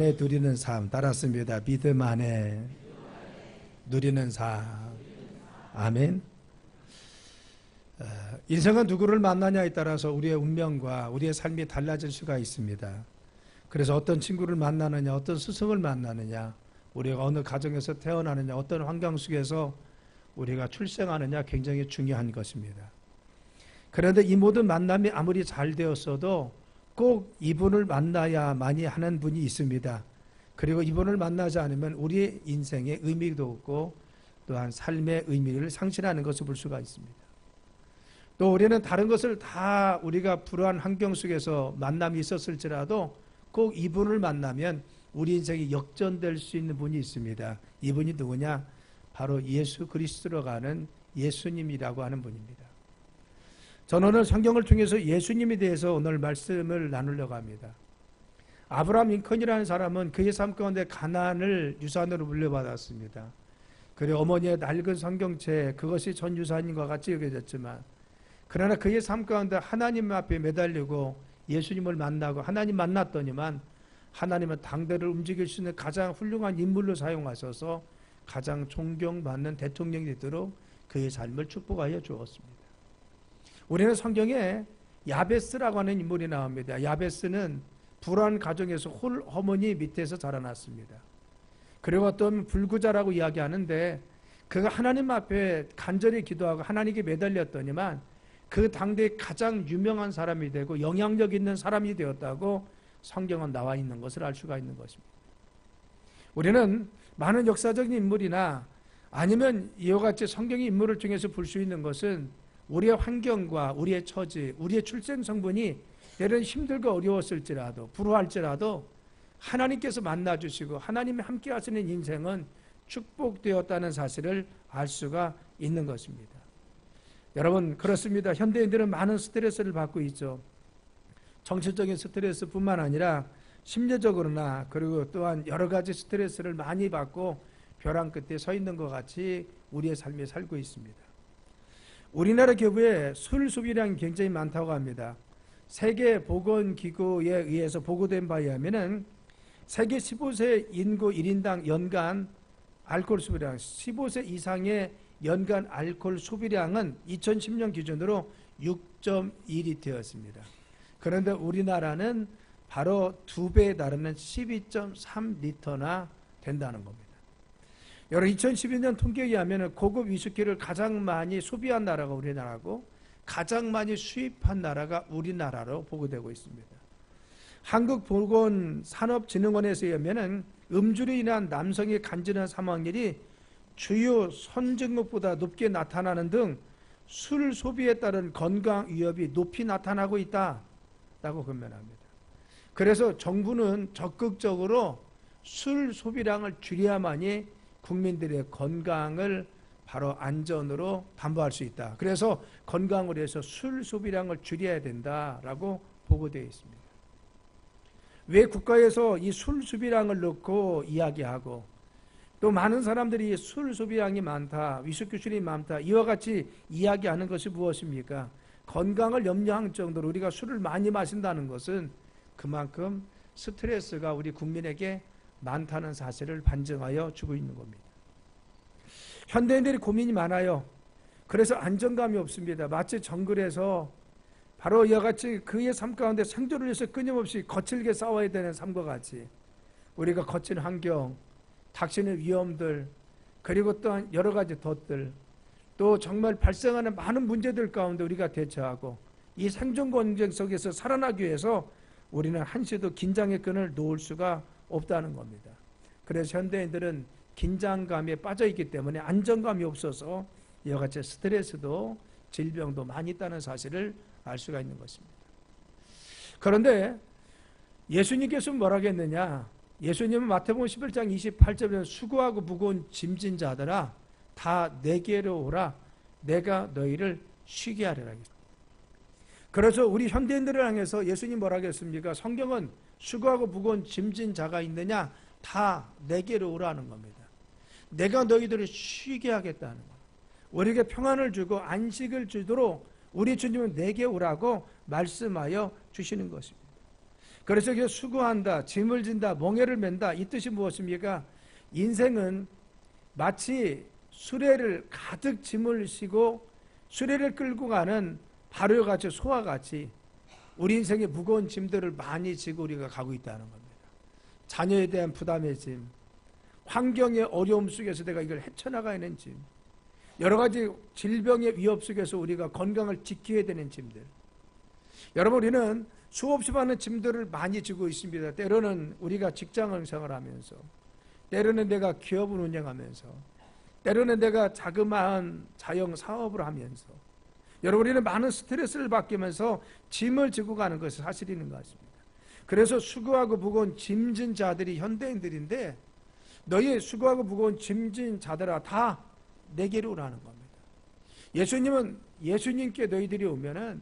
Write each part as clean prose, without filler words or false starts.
누리는 삶 따랐습니다. 믿음 안에 누리는 삶. 아멘. 인생은 누구를 만나냐에 따라서 우리의 운명과 우리의 삶이 달라질 수가 있습니다. 그래서 어떤 친구를 만나느냐, 어떤 스승을 만나느냐, 우리가 어느 가정에서 태어나느냐, 어떤 환경 속에서 우리가 출생하느냐 굉장히 중요한 것입니다. 그런데 이 모든 만남이 아무리 잘 되었어도 꼭 이분을 만나야만이 하는 분이 있습니다. 그리고 이분을 만나지 않으면 우리의 인생에 의미도 없고 또한 삶의 의미를 상실하는 것을 볼 수가 있습니다. 또 우리는 다른 것을 다 우리가 불우한 환경 속에서 만남이 있었을지라도 꼭 이분을 만나면 우리 인생이 역전될 수 있는 분이 있습니다. 이분이 누구냐? 바로 예수 그리스도로 가는 예수님이라고 하는 분입니다. 저는 오늘 성경을 통해서 예수님에 대해서 오늘 말씀을 나누려고 합니다. 아브라함 링컨이라는 사람은 그의 삶 가운데 가나안을 유산으로 물려받았습니다. 그리고 어머니의 낡은 성경책, 그것이 전 유산인과 같이 여겨졌지만, 그러나 그의 삶 가운데 하나님 앞에 매달리고 예수님을 만나고 하나님 만났더니만 하나님은 당대를 움직일 수 있는 가장 훌륭한 인물로 사용하셔서 가장 존경받는 대통령이 되도록 그의 삶을 축복하여 주었습니다. 우리는 성경에 야베스라고 하는 인물이 나옵니다. 야베스는 불우한 가정에서 홀어머니 밑에서 자라났습니다. 그리고 어떤 불구자라고 이야기하는데 그가 하나님 앞에 간절히 기도하고 하나님께 매달렸더니만 그 당대의 가장 유명한 사람이 되고 영향력 있는 사람이 되었다고 성경은 나와 있는 것을 알 수가 있는 것입니다. 우리는 많은 역사적인 인물이나 아니면 이와 같이 성경의 인물을 통해서 볼 수 있는 것은 우리의 환경과 우리의 처지, 우리의 출생 성분이 때로는 힘들고 어려웠을지라도 불우할지라도 하나님께서 만나주시고 하나님이 함께 하시는 인생은 축복되었다는 사실을 알 수가 있는 것입니다. 여러분, 그렇습니다. 현대인들은 많은 스트레스를 받고 있죠. 정신적인 스트레스뿐만 아니라 심리적으로나 그리고 또한 여러 가지 스트레스를 많이 받고 벼랑 끝에 서 있는 것 같이 우리의 삶에 살고 있습니다. 우리나라 교부에 술 소비량이 굉장히 많다고 합니다. 세계보건기구에 의해서 보고된 바에 의하면 세계 15세 인구 1인당 연간 알코올 소비량, 15세 이상의 연간 알코올 소비량은 2010년 기준으로 6.2리터였습니다. 그런데 우리나라는 바로 2배에 달하는 12.3리터나 된다는 겁니다. 여러분, 2012년 통계에 의하면 고급 위스키를 가장 많이 소비한 나라가 우리나라고 가장 많이 수입한 나라가 우리나라로 보고되고 있습니다. 한국보건산업진흥원에서 의하면 음주로 인한 남성의 간절한 사망률이 주요 선진국보다 높게 나타나는 등 술 소비에 따른 건강 위협이 높이 나타나고 있다라고 권면합니다. 그래서 정부는 적극적으로 술 소비량을 줄여야만이 국민들의 건강을 바로 안전으로 담보할 수 있다. 그래서 건강을 위해서 술 소비량을 줄여야 된다라고 보고되어 있습니다. 왜 국가에서 이 술 소비량을 놓고 이야기하고 또 많은 사람들이 술 소비량이 많다, 위스키 술이 많다 이와 같이 이야기하는 것이 무엇입니까? 건강을 염려할 정도로 우리가 술을 많이 마신다는 것은 그만큼 스트레스가 우리 국민에게 많다는 사실을 반증하여 주고 있는 겁니다. 현대인들이 고민이 많아요. 그래서 안정감이 없습니다. 마치 정글에서 바로 이와 같이 그의 삶 가운데 생존을 위해서 끊임없이 거칠게 싸워야 되는 삶과 같이 우리가 거친 환경, 닥치는 위험들, 그리고 또한 여러 가지 덫들, 또 정말 발생하는 많은 문제들 가운데 우리가 대처하고 이 생존 경쟁 속에서 살아나기 위해서 우리는 한시도 긴장의 끈을 놓을 수가 없다는 겁니다. 그래서 현대인들은 긴장감에 빠져 있기 때문에 안정감이 없어서 이와 같이 스트레스도 질병도 많이 있다는 사실을 알 수가 있는 것입니다. 그런데 예수님께서 뭐라고 했느냐? 예수님은 마태복음 11장 28절에 수고하고 무거운 짐진 자들아 다 내게로 오라 내가 너희를 쉬게 하리라. 그래서 우리 현대인들을 향해서 예수님 뭐라고 했습니까? 성경은 수고하고 무거운 짐진 자가 있느냐? 다 내게로 오라는 겁니다. 내가 너희들을 쉬게 하겠다는 거예요. 우리에게 평안을 주고 안식을 주도록 우리 주님은 내게 오라고 말씀하여 주시는 것입니다. 그래서 이게 수고한다, 짐을 진다, 멍에를 맨다, 이 뜻이 무엇입니까? 인생은 마치 수레를 가득 짐을 싣고 수레를 끌고 가는 바로와 같이 소와 같이 우리 인생의 무거운 짐들을 많이 지고 우리가 가고 있다는 겁니다. 자녀에 대한 부담의 짐, 환경의 어려움 속에서 내가 이걸 헤쳐나가는 짐, 여러 가지 질병의 위협 속에서 우리가 건강을 지켜야 되는 짐들. 여러분, 우리는 수없이 많은 짐들을 많이 지고 있습니다. 때로는 우리가 직장을 생활하면서, 때로는 내가 기업을 운영하면서, 때로는 내가 자그마한 자영 사업을 하면서, 여러분, 우리는 많은 스트레스를 받으면서 짐을 지고 가는 것이 사실인 것 같습니다. 그래서 수고하고 무거운 짐진 자들이 현대인들인데, 너희 수고하고 무거운 짐진 자들아 다 내게로 오라는 겁니다. 예수님은 예수님께 너희들이 오면은,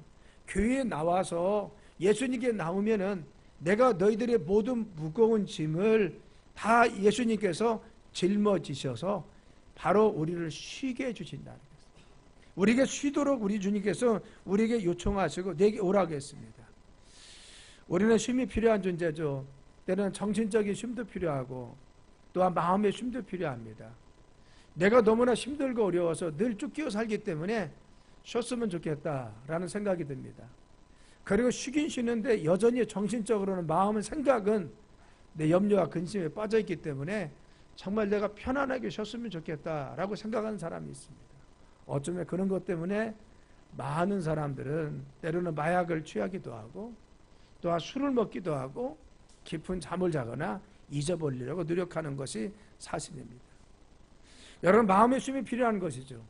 교회에 나와서 예수님께 나오면은 내가 너희들의 모든 무거운 짐을 다 예수님께서 짊어지셔서 바로 우리를 쉬게 해주신다는 것입니다. 우리에게 쉬도록 우리 주님께서 우리에게 요청하시고 내게 오라고 했습니다. 우리는 쉼이 필요한 존재죠. 때로는 정신적인 쉼도 필요하고 또한 마음의 쉼도 필요합니다. 내가 너무나 힘들고 어려워서 늘 쫓겨 살기 때문에 쉬었으면 좋겠다라는 생각이 듭니다. 그리고 쉬긴 쉬는데 여전히 정신적으로는 마음은 생각은 내 염려와 근심에 빠져있기 때문에 정말 내가 편안하게 쉬었으면 좋겠다라고 생각하는 사람이 있습니다. 어쩌면 그런 것 때문에 많은 사람들은 때로는 마약을 취하기도 하고 또한 술을 먹기도 하고 깊은 잠을 자거나 잊어버리려고 노력하는 것이 사실입니다. 여러분, 마음의 쉼이 필요한 것이죠.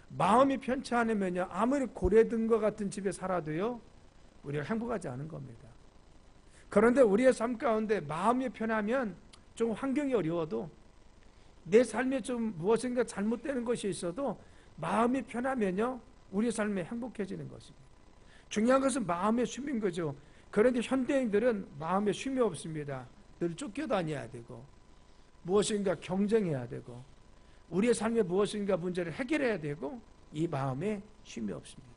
마음이 편치 않으면요, 아무리 고래든 것 같은 집에 살아도요, 우리가 행복하지 않은 겁니다. 그런데 우리의 삶 가운데 마음이 편하면 좀 환경이 어려워도 내 삶에 좀 무엇인가 잘못되는 것이 있어도 마음이 편하면요, 우리의 삶이 행복해지는 것입니다. 중요한 것은 마음의 쉼인 거죠. 그런데 현대인들은 마음의 쉼이 없습니다. 늘 쫓겨다녀야 되고 무엇인가 경쟁해야 되고 우리의 삶에 무엇인가 문제를 해결해야 되고 이 마음에 쉼이 없습니다.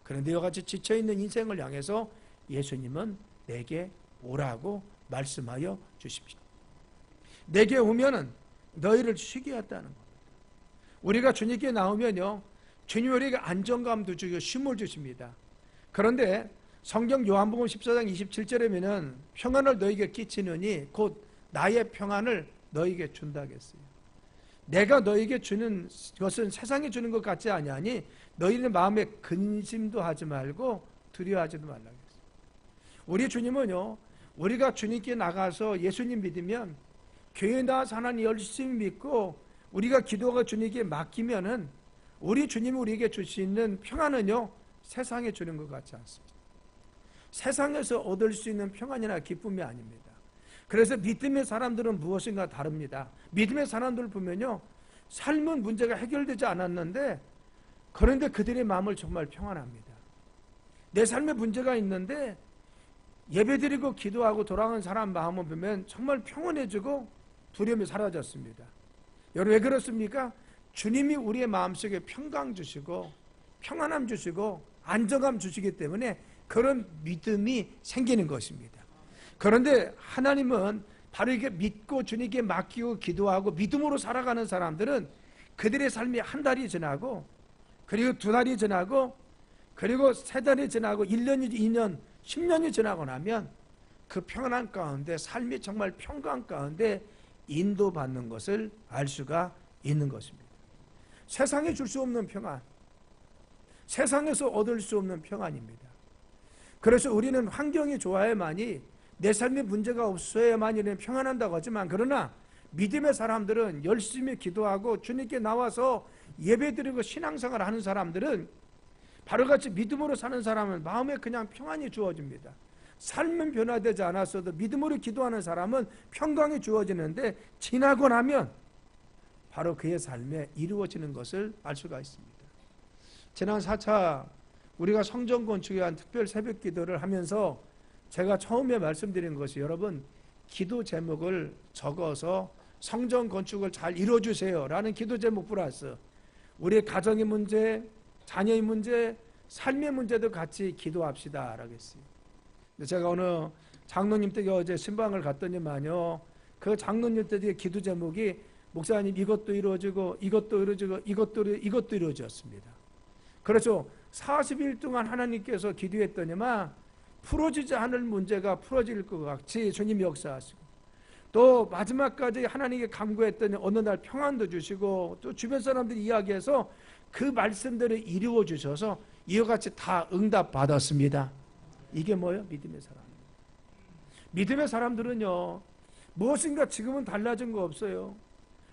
그런데 이와 같이 지쳐있는 인생을 향해서 예수님은 내게 오라고 말씀하여 주십시오. 내게 오면은 너희를 쉬게 했다는 겁니다. 우리가 주님께 나오면요, 주님 우리에게 안정감도 주고 쉼을 주십니다. 그런데 성경 요한복음 14장 27절에는 평안을 너희에게 끼치느니 곧 나의 평안을 너희에게 준다겠어요. 내가 너희에게 주는 것은 세상에 주는 것 같지 아니하니 너희는 마음에 근심도 하지 말고 두려워하지도 말라고 했어요. 우리 주님은요, 우리가 주님께 나가서 예수님 믿으면 교회 나와서 하나님 열심히 믿고 우리가 기도가 주님께 맡기면은 우리 주님이 우리에게 주시는 평안은요, 세상에 주는 것 같지 않습니다. 세상에서 얻을 수 있는 평안이나 기쁨이 아닙니다. 그래서 믿음의 사람들은 무엇인가 다릅니다. 믿음의 사람들을 보면요, 삶은 문제가 해결되지 않았는데 그런데 그들의 마음을 정말 평안합니다. 내 삶에 문제가 있는데 예배드리고 기도하고 돌아가는 사람 마음을 보면 정말 평온해지고 두려움이 사라졌습니다. 여러분, 왜 그렇습니까? 주님이 우리의 마음속에 평강 주시고 평안함 주시고 안정감 주시기 때문에 그런 믿음이 생기는 것입니다. 그런데 하나님은 바로 이게 믿고 주님께 맡기고 기도하고 믿음으로 살아가는 사람들은 그들의 삶이 한 달이 지나고 그리고 두 달이 지나고 그리고 세 달이 지나고 1년이 2년 10년이 지나고 나면 그 평안한 가운데 삶이 정말 평강 가운데 인도받는 것을 알 수가 있는 것입니다. 세상에 줄 수 없는 평안, 세상에서 얻을 수 없는 평안입니다. 그래서 우리는 환경이 좋아야만이 내 삶에 문제가 없어야만이 평안한다고 하지만 그러나 믿음의 사람들은 열심히 기도하고 주님께 나와서 예배드리고 신앙생활을 하는 사람들은 바로같이 믿음으로 사는 사람은 마음에 그냥 평안이 주어집니다. 삶은 변화되지 않았어도 믿음으로 기도하는 사람은 평강이 주어지는데 지나고 나면 바로 그의 삶에 이루어지는 것을 알 수가 있습니다. 지난 4차 우리가 성전 건축에 대한 특별 새벽 기도를 하면서 제가 처음에 말씀드린 것이 여러분 기도 제목을 적어서 성전 건축을 잘 이루어주세요 라는 기도 제목 플러스 우리의 가정의 문제, 자녀의 문제, 삶의 문제도 같이 기도합시다 라고 했어요. 제가 어느 장로님 댁에 어제 신방을 갔더니만요, 그 장로님 댁의 기도 제목이 목사님 이것도 이루어지고 이것도 이루어지고 이것도 이루어졌습니다. 그래서 40일 동안 하나님께서 기도했더니만 풀어지지 않을 문제가 풀어질 것 같이 주님이 역사하시고, 또 마지막까지 하나님께 간구했더니 어느 날 평안도 주시고, 또 주변 사람들이 이야기해서 그 말씀들을 이루어 주셔서 이와 같이 다 응답 받았습니다. 이게 뭐예요? 믿음의 사람. 믿음의 사람들은요, 무엇인가 지금은 달라진 거 없어요.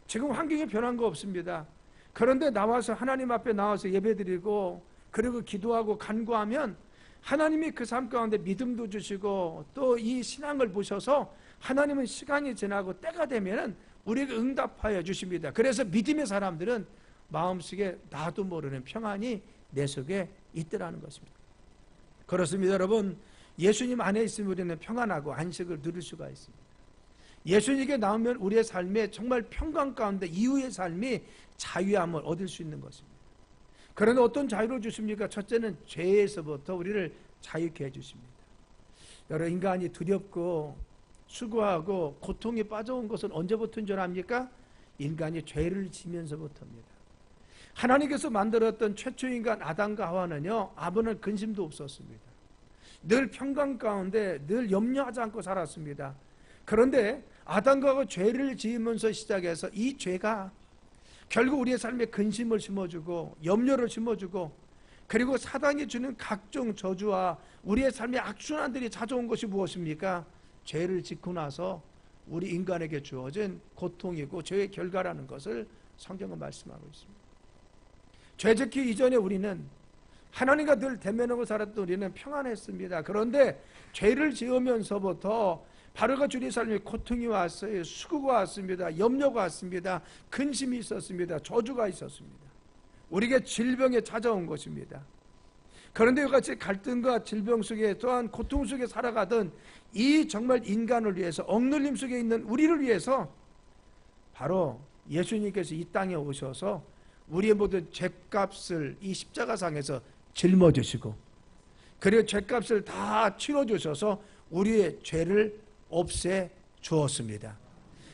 지금 환경이 변한 거 없습니다. 그런데 나와서 하나님 앞에 나와서 예배드리고 그리고 기도하고 간구하면 하나님이 그 삶 가운데 믿음도 주시고, 또 이 신앙을 보셔서 하나님은 시간이 지나고 때가 되면 우리에게 응답하여 주십니다. 그래서 믿음의 사람들은 마음속에 나도 모르는 평안이 내 속에 있더라는 것입니다. 그렇습니다, 여러분. 예수님 안에 있으면 우리는 평안하고 안식을 누릴 수가 있습니다. 예수님께 나오면 우리의 삶에 정말 평강 가운데 이후의 삶이 자유함을 얻을 수 있는 것입니다. 그런데 어떤 자유를 주십니까? 첫째는 죄에서부터 우리를 자유케 해주십니다. 여러 인간이 두렵고 수고하고 고통에 빠져온 것은 언제부터인 줄 압니까? 인간이 죄를 지면서부터입니다. 하나님께서 만들었던 최초 인간 아담과 하와는요, 아무런 근심도 없었습니다. 늘 평강 가운데 늘 염려하지 않고 살았습니다. 그런데 아담과 하와가 죄를 지으면서 시작해서 이 죄가 결국 우리의 삶에 근심을 심어주고 염려를 심어주고, 그리고 사단이 주는 각종 저주와 우리의 삶의 악순환들이 찾아온 것이 무엇입니까? 죄를 짓고 나서 우리 인간에게 주어진 고통이고 죄의 결과라는 것을 성경은 말씀하고 있습니다. 죄 짓기 이전에 우리는 하나님과 늘 대면하고 살았던 우리는 평안했습니다. 그런데 죄를 지으면서부터 바로가 우리 삶에 고통이 왔어요. 수고가 왔습니다. 염려가 왔습니다. 근심이 있었습니다. 저주가 있었습니다. 우리에게 질병에 찾아온 것입니다. 그런데 이와 같이 갈등과 질병 속에 또한 고통 속에 살아가던 이 정말 인간을 위해서, 억눌림 속에 있는 우리를 위해서 바로 예수님께서 이 땅에 오셔서 우리의 모든 죄값을 이 십자가상에서 짊어지시고, 그리고 죄값을 다 치러주셔서 우리의 죄를 없애 주었습니다.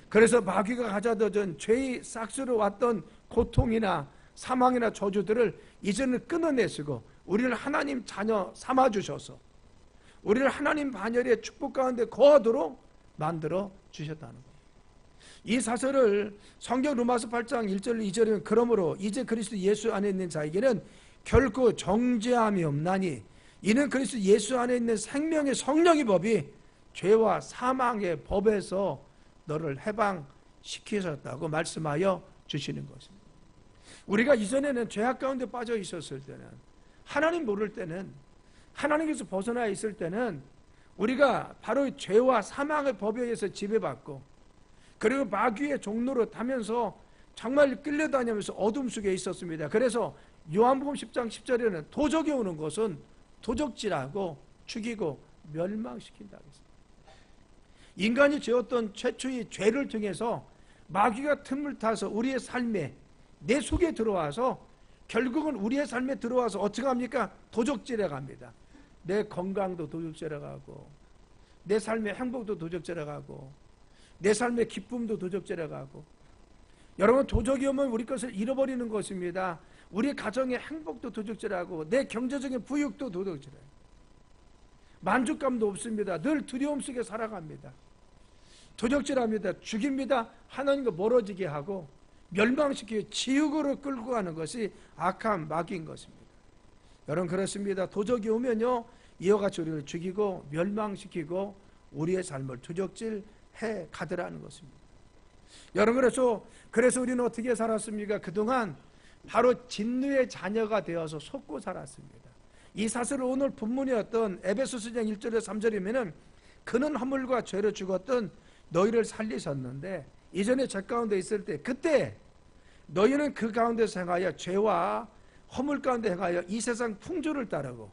그래서 마귀가 가져다 준 죄의 싹스로 왔던 고통이나 사망이나 저주들을 이제는 끊어내시고 우리를 하나님 자녀 삼아주셔서 우리를 하나님 반열의 축복 가운데 거하도록 만들어 주셨다는 거예요. 이 사설을 성경 로마서 8장 1절 2절이면 그러므로 이제 그리스도 예수 안에 있는 자에게는 결코 정죄함이 없나니 이는 그리스도 예수 안에 있는 생명의 성령의 법이 죄와 사망의 법에서 너를 해방시키셨다고 말씀하여 주시는 것입니다. 우리가 이전에는 죄악 가운데 빠져 있었을 때는, 하나님 모를 때는, 하나님께서 벗어나 있을 때는 우리가 바로 죄와 사망의 법에 의해서 지배받고, 그리고 마귀의 종로로 타면서 정말 끌려다니면서 어둠 속에 있었습니다. 그래서 요한복음 10장 10절에는 도적이 오는 것은 도적질하고 죽이고 멸망시킨다 했습니다. 인간이 지었던 최초의 죄를 통해서 마귀가 틈을 타서 우리의 삶에, 내 속에 들어와서 결국은 우리의 삶에 들어와서 어떻게 합니까? 도적질해 갑니다. 내 건강도 도적질해 가고, 내 삶의 행복도 도적질해 가고, 내 삶의 기쁨도 도적질해 가고. 여러분, 도적이 오면 우리 것을 잃어버리는 것입니다. 우리 가정의 행복도 도적질하고, 내 경제적인 부유도 도적질해요. 만족감도 없습니다. 늘 두려움 속에 살아갑니다. 도적질합니다. 죽입니다. 하나님과 멀어지게 하고 멸망시키고 지옥으로 끌고 가는 것이 악한 마귀인 것입니다. 여러분, 그렇습니다. 도적이 오면요, 이와 같이 우리를 죽이고 멸망시키고 우리의 삶을 도적질해 가더라는 것입니다. 여러분, 그래서 우리는 어떻게 살았습니까? 그동안 바로 진노의 자녀가 되어서 속고 살았습니다. 이 사설을 오늘 본문이었던 에베소서 1장 1절에서 3절이면은 그는 허물과 죄로 죽었던 너희를 살리셨는데, 이전에 죄 가운데 있을 때 그때 너희는 그 가운데서 행하여 죄와 허물 가운데 행하여 이 세상 풍조를 따르고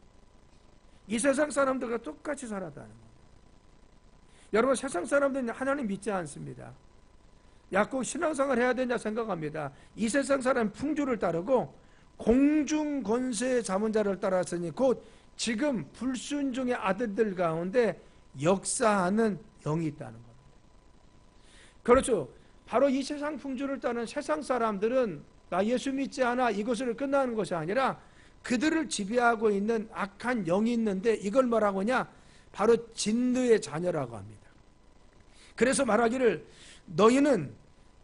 이 세상 사람들과 똑같이 살았다는 거예요. 여러분, 세상 사람들은 하나님 믿지 않습니다. 꼭 신앙생활을 해야 되냐 생각합니다. 이 세상 사람 풍조를 따르고 공중 권세의 자문자를 따랐으니 곧 지금 불순종의 아들들 가운데 역사하는 영이 있다는 겁니다. 그렇죠. 바로 이 세상 풍조를 따는 세상 사람들은 나 예수 믿지 않아 이것으로 끝나는 것이 아니라 그들을 지배하고 있는 악한 영이 있는데 이걸 뭐라고 하냐? 바로 진노의 자녀라고 합니다. 그래서 말하기를 너희는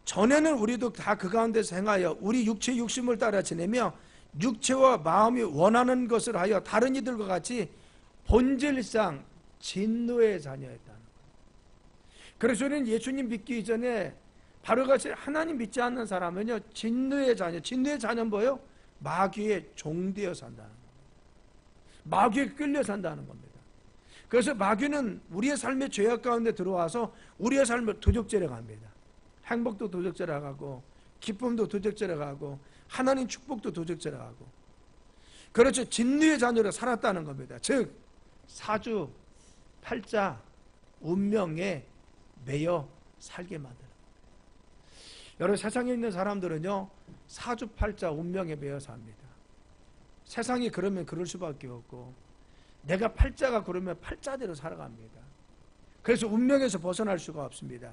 전에는 우리도 다 그 가운데서 행하여 우리 육체 육심을 따라 지내며 육체와 마음이 원하는 것을 하여 다른 이들과 같이 본질상 진노의 자녀였다는 거예요. 그래서 우리는 예수님 믿기 이전에 바로같이 하나님 믿지 않는 사람은요 진노의 자녀. 진노의 자녀는 뭐예요? 마귀의 종되어 산다는 겁니다. 마귀에 끌려 산다는 겁니다. 그래서 마귀는 우리의 삶의 죄악 가운데 들어와서 우리의 삶을 도적질해 갑니다. 행복도 도적질해 가고 기쁨도 도적질해 가고 하나님 축복도 도적질해 가고. 그렇죠. 진노의 자녀로 살았다는 겁니다. 즉 사주, 팔자, 운명에 매여 살게 만드는 겁니다. 여러분 세상에 있는 사람들은요 사주, 팔자, 운명에 매여 삽니다. 세상이 그러면 그럴 수밖에 없고 내가 팔자가 그러면 팔자대로 살아갑니다. 그래서 운명에서 벗어날 수가 없습니다.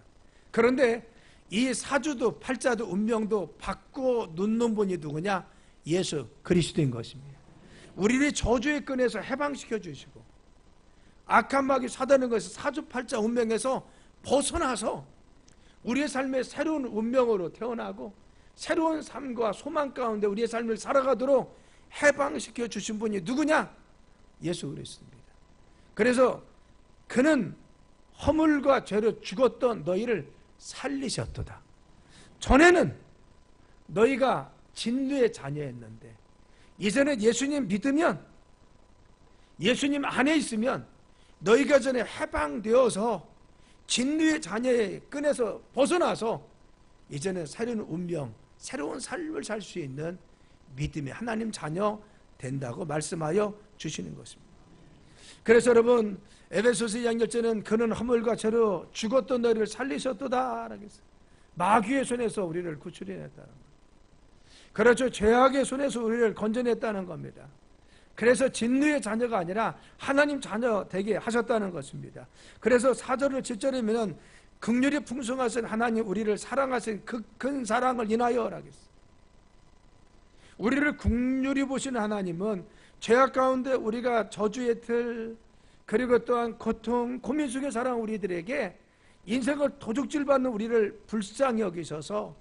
그런데 이 사주도 팔자도 운명도 바꾸어 놓는 분이 누구냐? 예수 그리스도인 것입니다. 우리를 저주의 끈에서 해방시켜 주시고 악한 마귀 사다는 것을 사주, 팔자, 운명에서 벗어나서 우리의 삶의 새로운 운명으로 태어나고 새로운 삶과 소망 가운데 우리의 삶을 살아가도록 해방시켜 주신 분이 누구냐? 예수 그리스도입니다. 그래서 그는 허물과 죄로 죽었던 너희를 살리셨도다. 전에는 너희가 진노의 자녀였는데 이제는 예수님 믿으면 예수님 안에 있으면 너희가 전에 해방되어서 진노의 자녀의 끈에서 벗어나서 이제는 새로운 운명, 새로운 삶을 살 수 있는 믿음의 하나님 자녀 된다고 말씀하여 주시는 것입니다. 그래서 여러분 에베소서 2장 1절은 그는 허물과 죄로 죽었던 너희를 살리셨도다 라고 했어요. 마귀의 손에서 우리를 구출해냈다는 겁니다. 그렇죠. 죄악의 손에서 우리를 건져냈다는 겁니다. 그래서 진노의 자녀가 아니라 하나님 자녀 되게 하셨다는 것입니다. 그래서 4절을 7절이면 긍휼이 풍성하신 하나님 우리를 사랑하신 그 큰 사랑을 인하여 라고 했어요. 우리를 긍휼히 보시는 하나님은 죄악 가운데 우리가 저주의 틀 그리고 또한 고통 고민 속에 살아온 우리들에게 인생을 도둑질 받는 우리를 불쌍히 여기셔서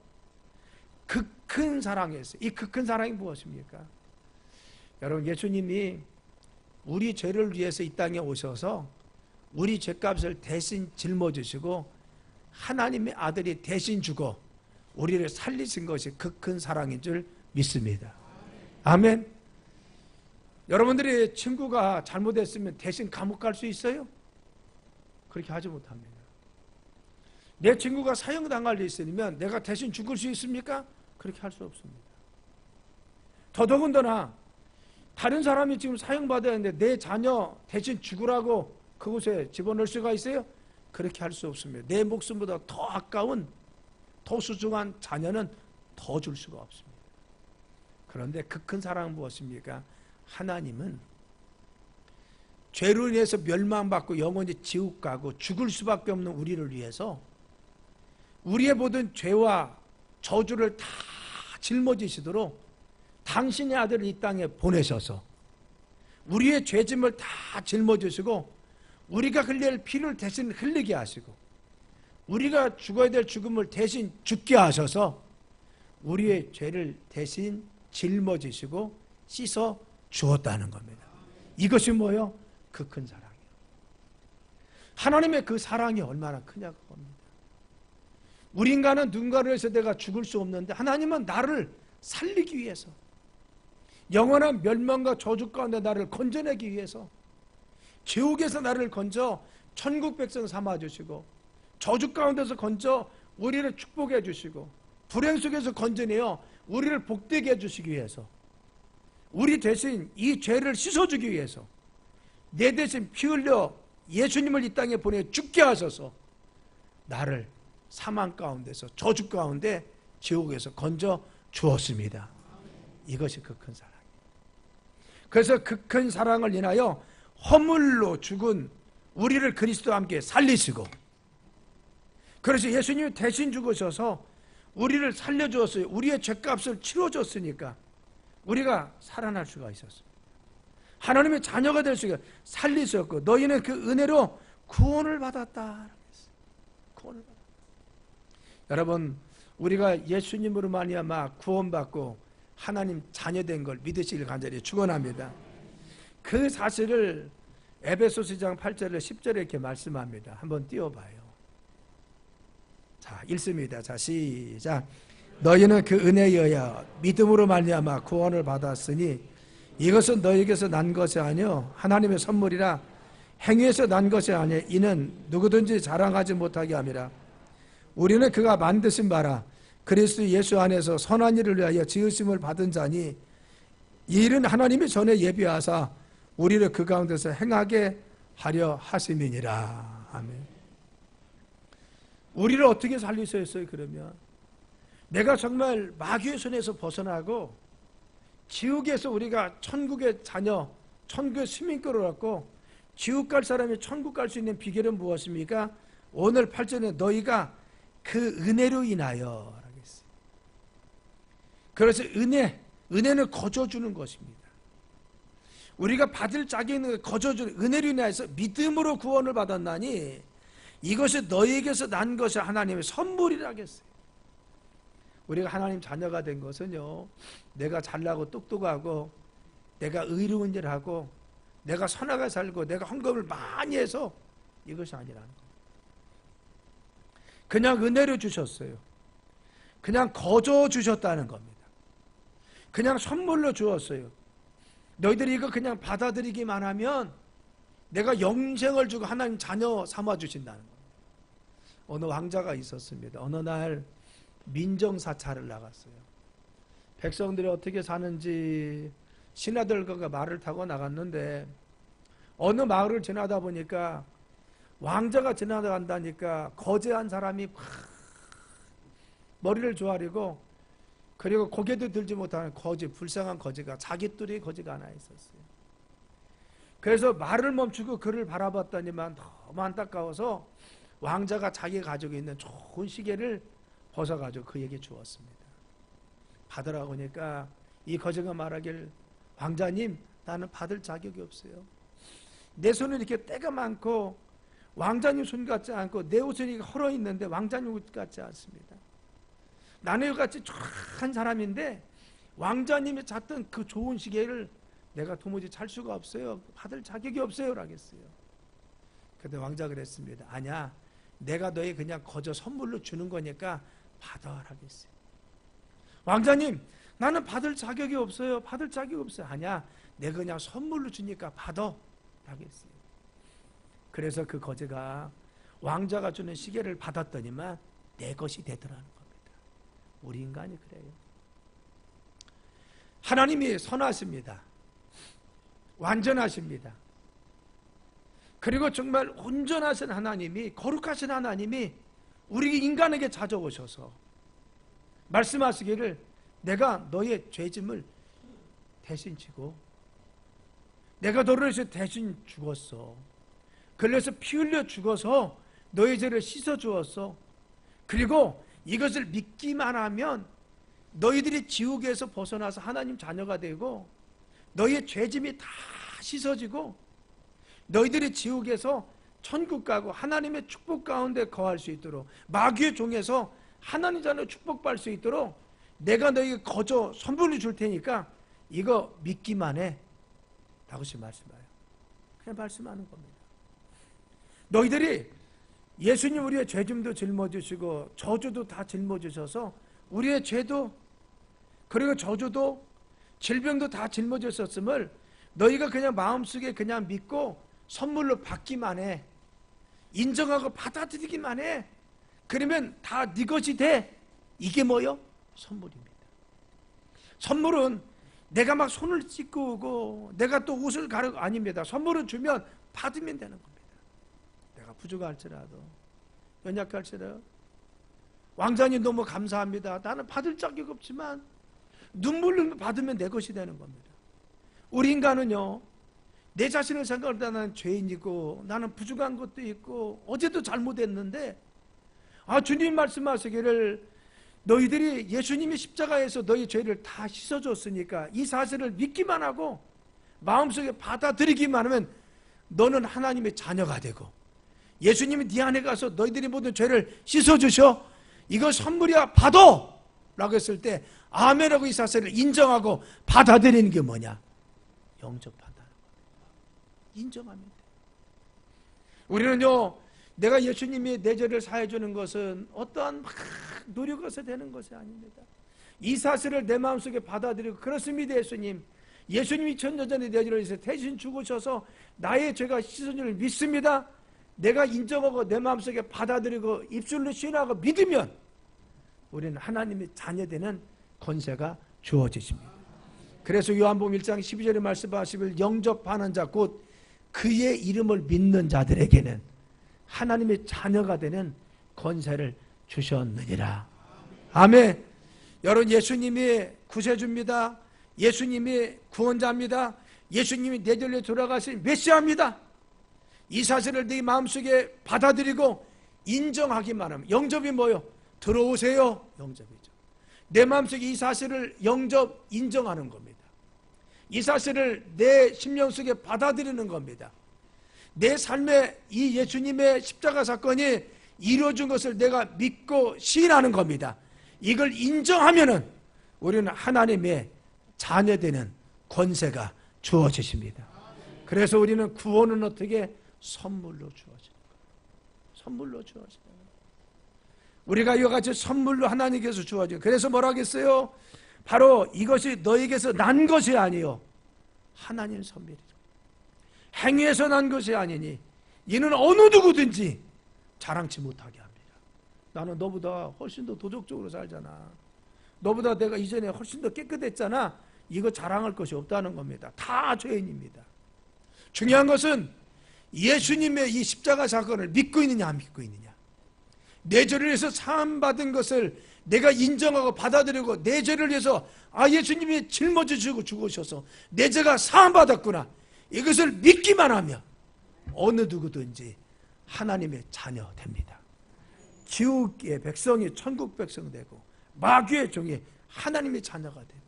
그 큰 사랑했어요. 이 그 큰 사랑이 무엇입니까? 여러분 예수님이 우리 죄를 위해서 이 땅에 오셔서 우리 죄값을 대신 짊어지시고 하나님의 아들이 대신 죽어 우리를 살리신 것이 그 큰 사랑인 줄 믿습니다. 아멘. 여러분들의 친구가 잘못했으면 대신 감옥 갈 수 있어요? 그렇게 하지 못합니다. 내 친구가 사형당할 일 있으면 내가 대신 죽을 수 있습니까? 그렇게 할 수 없습니다. 더더군다나 다른 사람이 지금 사형받아야 하는데 내 자녀 대신 죽으라고 그곳에 집어넣을 수가 있어요? 그렇게 할 수 없습니다. 내 목숨보다 더 아까운 더 소중한 자녀는 더 줄 수가 없습니다. 그런데 그 큰 사랑은 무엇입니까? 하나님은 죄로 인해서 멸망받고 영원히 지옥 가고 죽을 수밖에 없는 우리를 위해서 우리의 모든 죄와 저주를 다 짊어지시도록 당신의 아들을 이 땅에 보내셔서 우리의 죄짐을 다 짊어지시고 우리가 흘릴 피를 대신 흘리게 하시고 우리가 죽어야 될 죽음을 대신 죽게 하셔서 우리의 죄를 대신 짊어지시고 씻어 주었다는 겁니다. 이것이 뭐예요? 그 큰 사랑이에요. 하나님의 그 사랑이 얼마나 크냐고 합니다. 우리 인간은 누군가를 위해서 내가 죽을 수 없는데 하나님은 나를 살리기 위해서 영원한 멸망과 저주 가운데 나를 건져내기 위해서 지옥에서 나를 건져 천국 백성 삼아주시고 저주 가운데서 건져 우리를 축복해 주시고 불행 속에서 건져내어 우리를 복되게 해주시기 위해서 우리 대신 이 죄를 씻어주기 위해서 내 대신 피 흘려 예수님을 이 땅에 보내 죽게 하셔서 나를 사망 가운데서 저주 가운데 지옥에서 건져 주었습니다. 이것이 그 큰 사랑이에요. 그래서 그 큰 사랑을 인하여 허물로 죽은 우리를 그리스도와 함께 살리시고, 그래서 예수님이 대신 죽으셔서 우리를 살려주었어요. 우리의 죄값을 치러줬으니까 우리가 살아날 수가 있었어요. 하나님의 자녀가 될 수가 살리셨고, 너희는 그 은혜로 구원을 받았다. 구원을 받았다. 여러분, 우리가 예수님으로 말미암아 구원받고 하나님 자녀된 걸 믿으시길 간절히 축원합니다. 그 사실을 에베소서 2장 8절에 10절에 이렇게 말씀합니다. 한번 띄워봐요. 자, 읽습니다. 자, 시작. 너희는 그 은혜에 의하여 믿음으로 말미암아 구원을 받았으니 이것은 너희에게서 난 것이 아니요 하나님의 선물이라. 행위에서 난 것이 아니요 이는 누구든지 자랑하지 못하게 함이라. 우리는 그가 만드신 바라 그리스도 예수 안에서 선한 일을 위하여 지으심을 받은 자니, 이 일은 하나님이 전에 예비하사 우리를 그 가운데서 행하게 하려 하심이니라. 아멘. 우리를 어떻게 살리셨어요? 그러면 내가 정말 마귀의 손에서 벗어나고 지옥에서 우리가 천국의 자녀, 천국의 시민권을 얻고 지옥 갈 사람이 천국 갈 수 있는 비결은 무엇입니까? 오늘 8절에 너희가 그 은혜로 인하여 라겠어요. 그래서 은혜는 거저주는 것입니다. 우리가 받을 자격이 있는 거저주는 은혜로 인하여서 믿음으로 구원을 받았나니 이것이 너희에게서 난 것이 하나님의 선물이라겠어요. 우리가 하나님 자녀가 된 것은요, 내가 잘나고 똑똑하고 내가 의로운 일을 하고 내가 선하게 살고 내가 헌금을 많이 해서 이것이 아니라는 거예요. 그냥 은혜로 주셨어요. 그냥 거저 주셨다는 겁니다. 그냥 선물로 주었어요. 너희들이 이거 그냥 받아들이기만 하면 내가 영생을 주고 하나님 자녀 삼아 주신다는 거예요. 어느 왕자가 있었습니다. 어느 날 민정사찰을 나갔어요. 백성들이 어떻게 사는지 신하들과 말을 타고 나갔는데 어느 마을을 지나다 보니까 왕자가 지나간다니까 거제한 사람이 머리를 조아리고, 그리고 고개도 들지 못하는 거지, 불쌍한 거지가, 자기 뚜리 거지가 하나 있었어요. 그래서 말을 멈추고 그를 바라봤더니만 너무 안타까워서 왕자가 자기가 가지고 있는 좋은 시계를 벗어가지고 그에게 주었습니다. 받으라고 하니까 이 거지가 말하길, 왕자님, 나는 받을 자격이 없어요. 내 손은 이렇게 때가 많고 왕자님 손 같지 않고 내 옷은 헐어 있는데 왕자님 옷 같지 않습니다. 나는 이같이 쫙한 사람인데 왕자님이 잤던 그 좋은 시계를 내가 도무지 찰 수가 없어요. 받을 자격이 없어요 라겠어요. 그때 왕자가 그랬습니다. 아니야, 내가 너희 그냥 거저 선물로 주는 거니까 받아 라겠어요. 왕자님, 나는 받을 자격이 없어요. 받을 자격이 없어요. 아니야, 내가 그냥 선물로 주니까 받아 라겠어요. 그래서 그 거지가 왕자가 주는 시계를 받았더니만 내 것이 되더라는 겁니다. 우리 인간이 그래요. 하나님이 선하십니다. 완전하십니다. 그리고 정말 온전하신 하나님이, 거룩하신 하나님이 우리 인간에게 찾아오셔서 말씀하시기를, 내가 너의 죄짐을 대신 지고 내가 너를 위해서 대신 죽었어. 그래서 피 흘려 죽어서 너의 죄를 씻어 주었어. 그리고 이것을 믿기만 하면 너희들이 지옥에서 벗어나서 하나님 자녀가 되고 너희의 죄짐이 다 씻어지고 너희들이 지옥에서 천국 가고 하나님의 축복 가운데 거할 수 있도록, 마귀의 종에서 하나님 자녀 축복받을 수 있도록 내가 너희에게 거저 선물로 줄 테니까 이거 믿기만 해 라고 말씀해요. 그냥 말씀하는 겁니다. 너희들이 예수님 우리의 죄짐도 짊어지시고 저주도 다 짊어지셔서 우리의 죄도 그리고 저주도 질병도 다 짊어졌었음을 너희가 그냥 마음속에 그냥 믿고 선물로 받기만 해, 인정하고 받아들이기만 해. 그러면 다 네 것이 돼. 이게 뭐요? 선물입니다. 선물은 내가 막 손을 씻고 오고 내가 또 옷을 가르고 아닙니다. 선물은 주면 받으면 되는 겁니다. 내가 부족할지라도 연약할지라도 왕자님 너무 감사합니다. 나는 받을 자격 없지만 눈물로 받으면 내 것이 되는 겁니다. 우리 인간은요, 내 자신을 생각할 때 나는 죄인이고 나는 부족한 것도 있고 어제도 잘못했는데 주님 말씀하시기를 너희들이 예수님이 십자가에서 너희 죄를 다 씻어줬으니까 이 사실을 믿기만 하고 마음속에 받아들이기만 하면 너는 하나님의 자녀가 되고 예수님이 네 안에 가서 너희들이 모든 죄를 씻어주셔 이거 선물이야 받아 라고 했을 때 아멘하고 이 사실을 인정하고 받아들이는 게 뭐냐? 영접한다는 거예요. 인정하면 돼. 우리는요 내가 예수님이 내 죄를 사해 주는 것은 어떠한 막 노력해서 되는 것이 아닙니다. 이 사실을 내 마음속에 받아들이고 그렇습니다. 예수님이 천년전에 내 죄를 위해서 대신 죽으셔서 나의 죄가 씻어진 줄 믿습니다. 내가 인정하고 내 마음속에 받아들이고 입술로 시인하고 믿으면 우리는 하나님의 자녀되는 권세가 주어지십니다. 그래서 요한복음 1장 12절에 말씀하시길 영접하는 자 곧 그의 이름을 믿는 자들에게는 하나님의 자녀가 되는 권세를 주셨느니라. 아멘. 여러분 예수님이 구세주입니다. 예수님이 구원자입니다. 예수님이 내 죄를 돌아가신 메시아입니다. 이 사실을 네 마음속에 받아들이고 인정하기만 하면 영접이 뭐요? 들어오세요. 영접이죠. 내 마음속에 이 사실을 인정하는 겁니다. 이 사실을 내 심령 속에 받아들이는 겁니다. 내 삶에 이 예수님의 십자가 사건이 이루어진 것을 내가 믿고 시인하는 겁니다. 이걸 인정하면은 우리는 하나님의 자녀되는 권세가 주어지십니다. 그래서 우리는 구원은 어떻게? 선물로 주어지는 거예요. 선물로 주어지는 거예요. 우리가 이와 같이 선물로 하나님께서 주어져요. 그래서 뭐라 하겠어요? 바로 이것이 너에게서 난 것이 아니요 하나님 선물이라. 행위에서 난 것이 아니니 이는 어느 누구든지 자랑치 못하게 합니다. 나는 너보다 훨씬 더 도덕적으로 살잖아. 너보다 내가 이전에 훨씬 더 깨끗했잖아. 이거 자랑할 것이 없다는 겁니다. 다 죄인입니다. 중요한 것은 예수님의 이 십자가 사건을 믿고 있느냐 안 믿고 있느냐. 내 죄를 위해서 사함받은 것을 내가 인정하고 받아들이고 내 죄를 위해서 예수님이 짊어지시고 죽으셔서 내 죄가 사함받았구나. 이것을 믿기만 하면 어느 누구든지 하나님의 자녀 됩니다. 지옥의 백성이 천국 백성 되고 마귀의 종이 하나님의 자녀가 됩니다.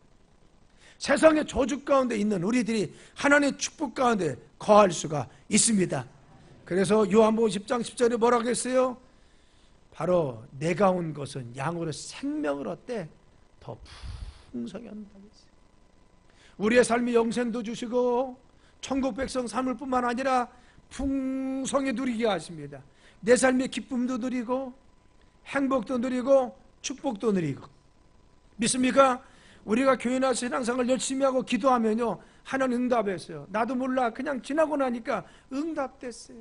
세상의 저주 가운데 있는 우리들이 하나님의 축복 가운데 거할 수가 있습니다. 그래서 요한복음 10장 10절에 뭐라고 했어요? 바로 내가 온 것은 양으로 생명을 얻되 더 풍성히 한다고 했어요. 우리의 삶이 영생도 주시고 천국 백성 삶을 뿐만 아니라 풍성히 누리게 하십니다. 내 삶의 기쁨도 누리고 행복도 누리고 축복도 누리고. 믿습니까? 우리가 교회나 신앙생활 열심히 하고 기도하면요 하나님 응답했어요. 나도 몰라 그냥 지나고 나니까 응답됐어요.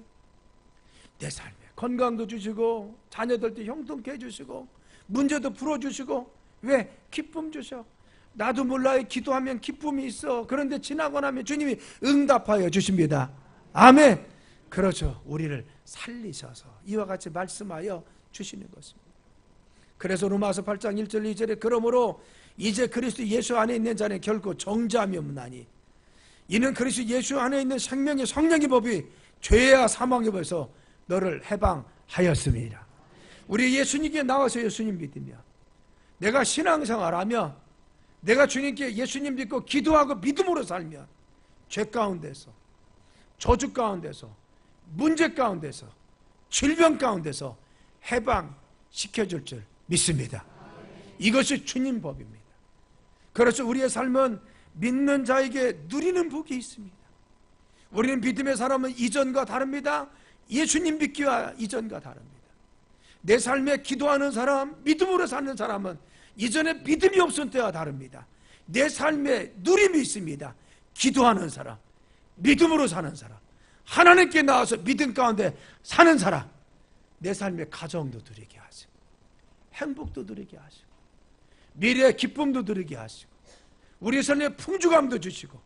내 삶에 건강도 주시고 자녀들도 형통케 해주시고 문제도 풀어주시고. 왜? 기쁨 주셔. 나도 몰라요. 기도하면 기쁨이 있어. 그런데 지나고 나면 주님이 응답하여 주십니다. 아멘. 그렇죠. 우리를 살리셔서 이와 같이 말씀하여 주시는 것입니다. 그래서 로마서 8장 1절 2절에 그러므로 이제 그리스도 예수 안에 있는 자는 결코 정죄함이 없나니 이는 그리스도 예수 안에 있는 생명의 성령의 법이 죄와 사망의 법에서 너를 해방하였습니다. 우리 예수님께 나와서 예수님 믿으며 내가 신앙생활하며 내가 주님께 예수님 믿고 기도하고 믿음으로 살면 죄 가운데서 저주 가운데서 문제 가운데서 질병 가운데서 해방시켜줄 줄 믿습니다. 이것이 주님 법입니다. 그래서 우리의 삶은 믿는 자에게 누리는 복이 있습니다. 우리는 믿음의 사람은 이전과 다릅니다. 예수님 믿기와 이전과 다릅니다. 내 삶에 기도하는 사람, 믿음으로 사는 사람은 이전에 믿음이 없을 때와 다릅니다. 내 삶에 누림이 있습니다. 기도하는 사람, 믿음으로 사는 사람, 하나님께 나와서 믿음 가운데 사는 사람, 내 삶의 가정도 누리게 하시고 행복도 누리게 하시고 미래의 기쁨도 누리게 하시고 우리 삶에 풍족함도 주시고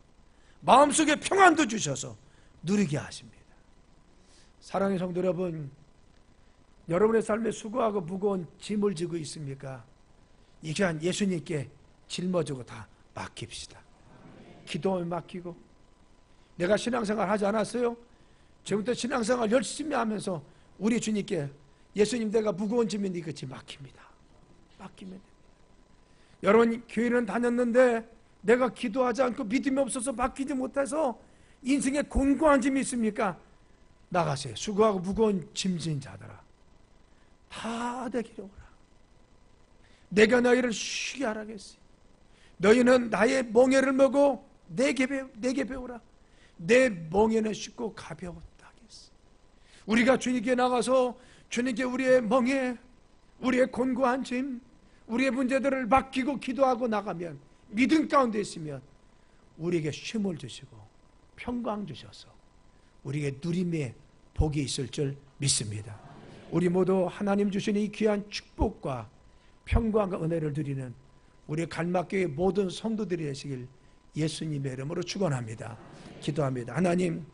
마음속에 평안도 주셔서 누리게 하십니다. 사랑하는 성도 여러분, 여러분의 삶에 수고하고 무거운 짐을 지고 있습니까? 이 귀한 예수님께 짊어지고 다 맡깁시다. 기도에 맡기고 내가 신앙생활 하지 않았어요? 지금부터 신앙생활 열심히 하면서 우리 주님께 예수님, 내가 무거운 짐이 네 끝이 맡깁니다. 맡기면 됩니다. 여러분, 교회는 다녔는데 내가 기도하지 않고 믿음이 없어서 맡기지 못해서 인생에 곤고한 짐이 있습니까? 나가세요. 수고하고 무거운 짐진 자들아, 다 내게로 오라. 내가 너희를 쉬게 하라겠어요. 너희는 나의 멍에를 메고 내게 배우라. 내 멍에는 쉽고 가벼웠다 하겠어요. 우리가 주님께 나가서 주님께 우리의 멍에, 우리의 곤고한 짐, 우리의 문제들을 맡기고 기도하고 나가면, 믿음 가운데 있으면 우리에게 쉼을 주시고 평강 주셔서 우리에게 누림의 복이 있을 줄 믿습니다. 우리 모두 하나님 주신 이 귀한 축복과 평강과 은혜를 누리는 우리 갈막교회 모든 성도들이 되시길 예수님의 이름으로 축원합니다. 기도합니다. 하나님,